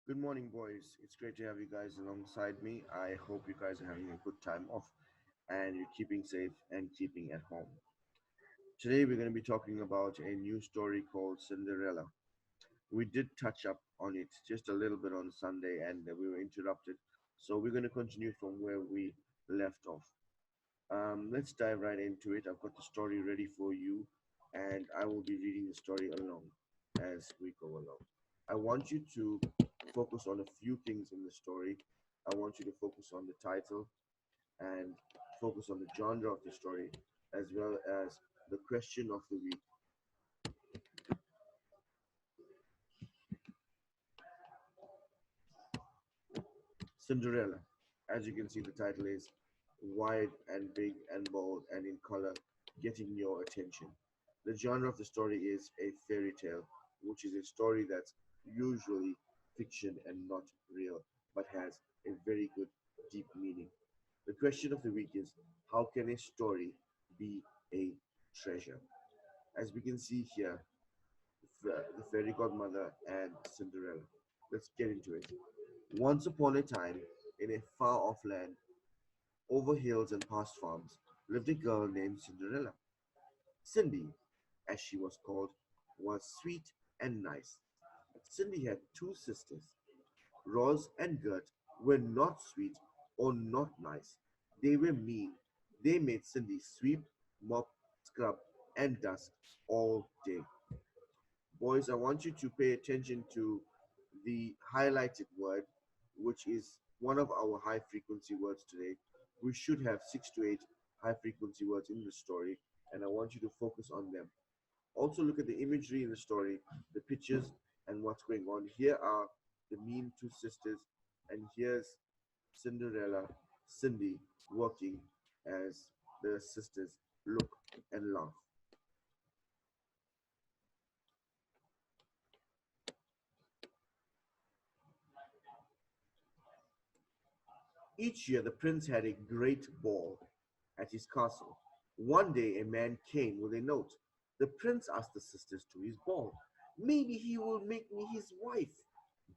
Good morning, boys. It's great to have you guys alongside me. I hope you guys are having a good time off and you're keeping safe and keeping at home. Today, we're going to be talking about a new story called Cinderella. We did touch up on it just a little bit on Sunday and we were interrupted. So, we're going to continue from where we left off. Let's dive right into it. I've got the story ready for you, and I will be reading the story along as we go along. I want you to focus on a few things in the story. I want you to focus on the title and focus on the genre of the story, as well as the question of the week. Cinderella. As you can see, the title is wide and big and bold and in color, getting your attention. The genre of the story is a fairy tale, which is a story that's usually fiction and not real, but has a very good deep meaning. The question of the week is, how can a story be a treasure? As we can see here, the fairy godmother and Cinderella. Let's get into it. Once upon a time, in a far off land, over hills and past farms, lived a girl named Cinderella. Cindy, as she was called, was sweet and nice. Cindy had two sisters. Rose and Gert were not sweet or not nice. They were mean. They made Cindy sweep, mop, scrub, and dust all day. Boys, I want you to pay attention to the highlighted word, which is one of our high frequency words today. We should have 6 to 8 high frequency words in the story, and I want you to focus on them. Also, look at the imagery in the story, the pictures, and what's going on. Here are the mean two sisters, and here's Cinderella, Cindy working as the sisters look and laugh. Each year, the prince had a great ball at his castle. One day, a man came with a note. The prince asked the sisters to his ball. Maybe he will make me his wife.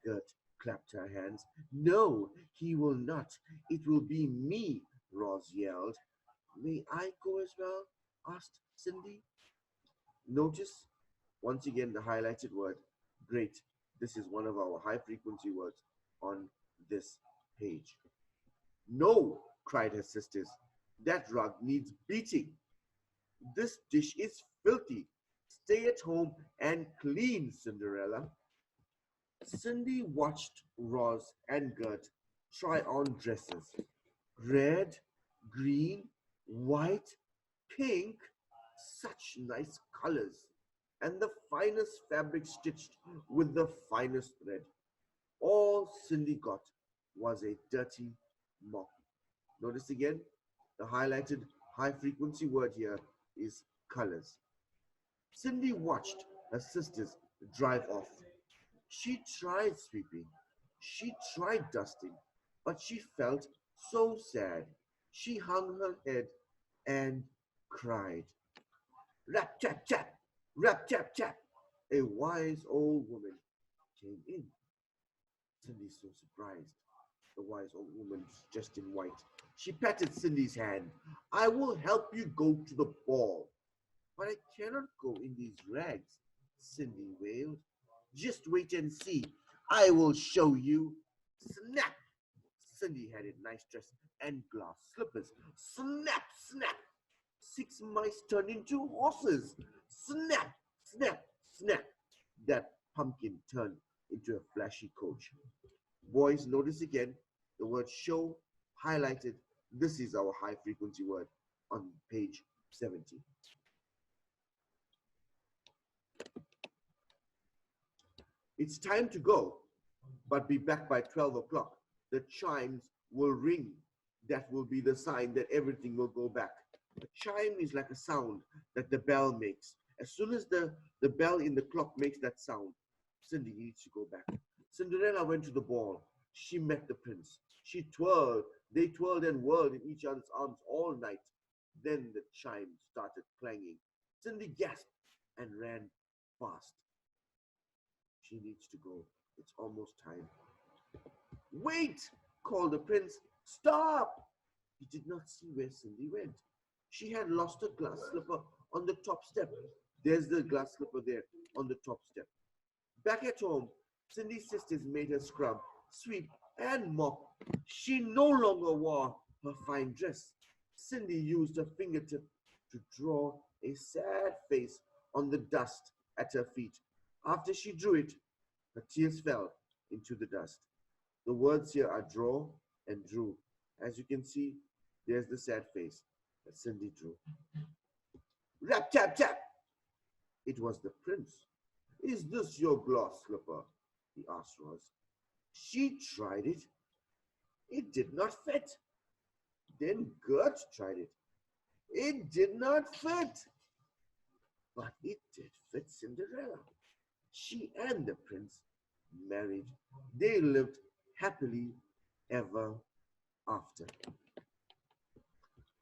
Gert clapped her hands. No, he will not. It will be me, Roz yelled. May I go as well? Asked Cindy. Notice once again the highlighted word. Great. This is one of our high frequency words on this page. No, cried her sisters. That rug needs beating. This dish is filthy. Stay at home and clean, Cinderella. Cindy watched Roz and Gert try on dresses. Red, green, white, pink, such nice colors. And the finest fabric stitched with the finest thread. All Cindy got was a dirty mop. Notice again, the highlighted high frequency word here is colors. Cindy watched her sisters drive off. She tried sweeping, she tried dusting, but she felt so sad. She hung her head and cried. Rap tap tap, rap tap tap. A wise old woman came in. Cindy's so surprised. The wise old woman dressed in white. She patted Cindy's hand. I will help you go to the ball. But I cannot go in these rags, Cindy wailed. Just wait and see. I will show you. Snap! Cindy had a nice dress and glass slippers. Snap, snap! 6 mice turned into horses. Snap, snap, snap! That pumpkin turned into a flashy coach. Boys, notice again the word show highlighted. This is our high frequency word on page 70. It's time to go, but be back by 12 o'clock. The chimes will ring. That will be the sign that everything will go back. A chime is like a sound that the bell makes. As soon as the bell in the clock makes that sound, Cindy needs to go back. Cinderella went to the ball. She met the prince. She twirled. They twirled and whirled in each other's arms all night. Then the chime started clanging. Cindy gasped and ran fast. She needs to go. It's almost time. Wait! Called the prince. Stop! He did not see where Cindy went. She had lost her glass slipper on the top step. There's the glass slipper there on the top step. Back at home, Cindy's sisters made her scrub, sweep, and mop. She no longer wore her fine dress. Cindy used her fingertip to draw a sad face on the dust at her feet. After she drew it, her tears fell into the dust. The words here are draw and drew. As you can see, there's the sad face that Cindy drew. Rap, tap, tap! It was the prince. Is this your glass slipper? He asked Rose. She tried it. It did not fit. Then Gert tried it. It did not fit. But it did fit Cinderella. She and the prince married. They lived happily ever after.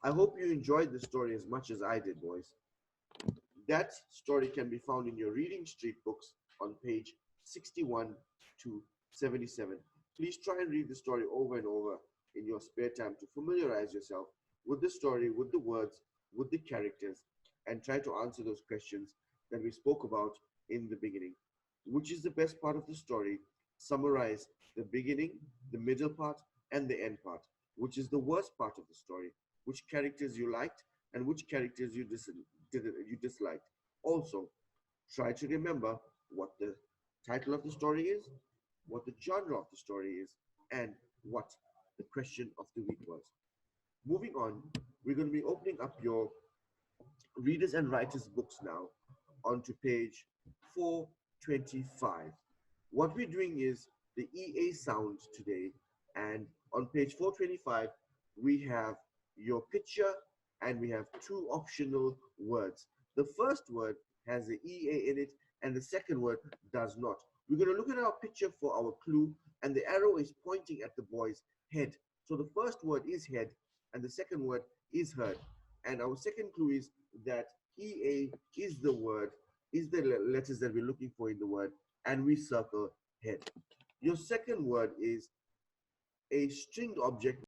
I hope you enjoyed the story as much as I did, boys. That story can be found in your Reading Street books on page 61 to 77. Please try and read the story over and over in your spare time to familiarize yourself with the story, with the words, with the characters, and try to answer those questions that we spoke about in the beginning. Which is the best part of the story? Summarize the beginning, the middle part, and the end part. Which is the worst part of the story? Which characters you liked and which characters you disliked. Also, try to remember what the title of the story is, what the genre of the story is, and what the question of the week was. Moving on, we're going to be opening up your readers and writers books now onto page 425. What we're doing is the EA sound today, and on page 425, we have your picture and we have two optional words. The first word has the EA in it, and the second word does not. We're going to look at our picture for our clue, and the arrow is pointing at the boy's head. So the first word is head, and the second word is heard. And our second clue is that EA is the word, is the letters that we're looking for in the word, and we circle head. Your second word is a stringed object